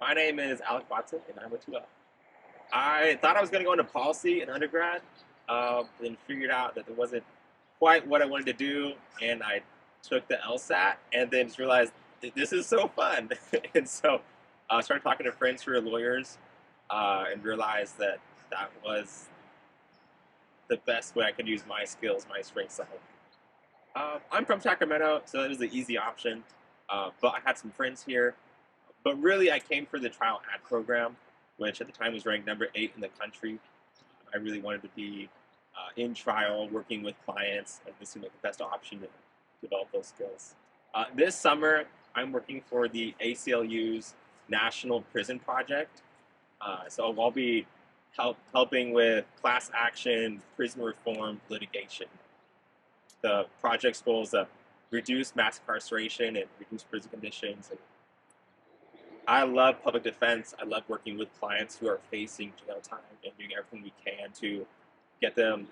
My name is Alec Watson, and I'm a 2L. I thought I was going to go into policy in undergrad, then figured out that it wasn't quite what I wanted to do, and I took the LSAT, and then just realized this is so fun. And so I started talking to friends who are lawyers, and realized that that was the best way I could use my skills, my strengths. I'm from Sacramento, so it was the easy option, but I had some friends here. But really, I came for the trial ad program, which at the time was ranked number 8 in the country. I really wanted to be in trial, working with clients, and this seemed like the best option to develop those skills. This summer, I'm working for the ACLU's National Prison Project. So I'll be helping with class action, prison reform, litigation. The project's goal is to reduce mass incarceration and reduce prison conditions. And I love public defense. I love working with clients who are facing jail time and doing everything we can to get them,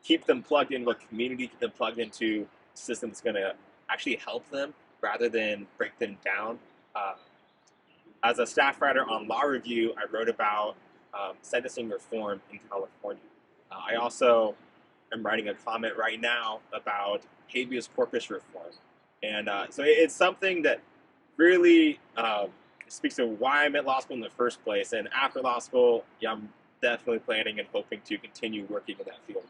keep them plugged into a community, keep them plugged into a system that's going to actually help them rather than break them down. Uh, as a staff writer on Law Review, I wrote about sentencing reform in California. I also am writing a comment right now about habeas corpus reform. And so it's something that really speaks to why I'm at law school in the first place. And after law school, yeah, I'm definitely planning and hoping to continue working in that field.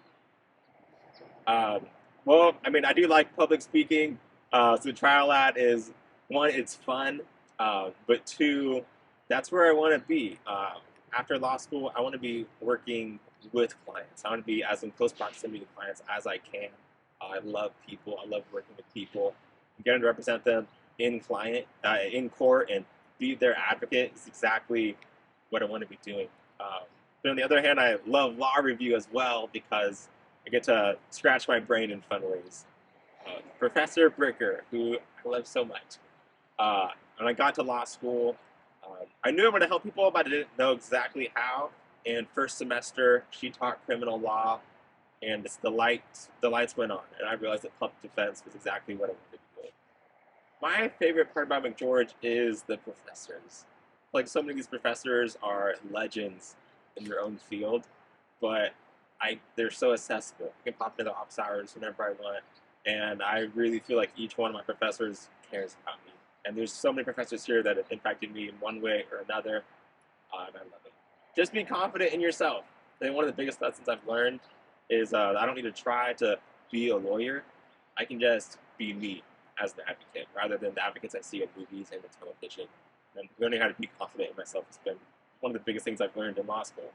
Um, well, I mean, I do like public speaking. So the trial ad is one, it's fun, but two, that's where I want to be. After law school, I want to be working with clients. I want to be as in close proximity to clients as I can. I love people. I love working with people. Getting to represent them in court and be their advocate is exactly what I want to be doing. But on the other hand, I love law review as well because I get to scratch my brain in fun ways. Professor Bricker, who I love so much. When I got to law school, I knew I wanted to help people, but I didn't know exactly how. And first semester, she taught criminal law, and the lights went on, and I realized that public defense was exactly what I wanted to do. My favorite part about McGeorge is the professors. Like so many of these professors are legends in their own field, but they're so accessible. I can pop into the office hours whenever I want, and I really feel like each one of my professors cares about me. And there's so many professors here that have impacted me in one way or another, and I love it. Just be confident in yourself. I think one of the biggest lessons I've learned is I don't need to try to be a lawyer. I can just be me as an advocate rather than the advocates I see in movies and in television. And learning how to be confident in myself has been one of the biggest things I've learned in law school.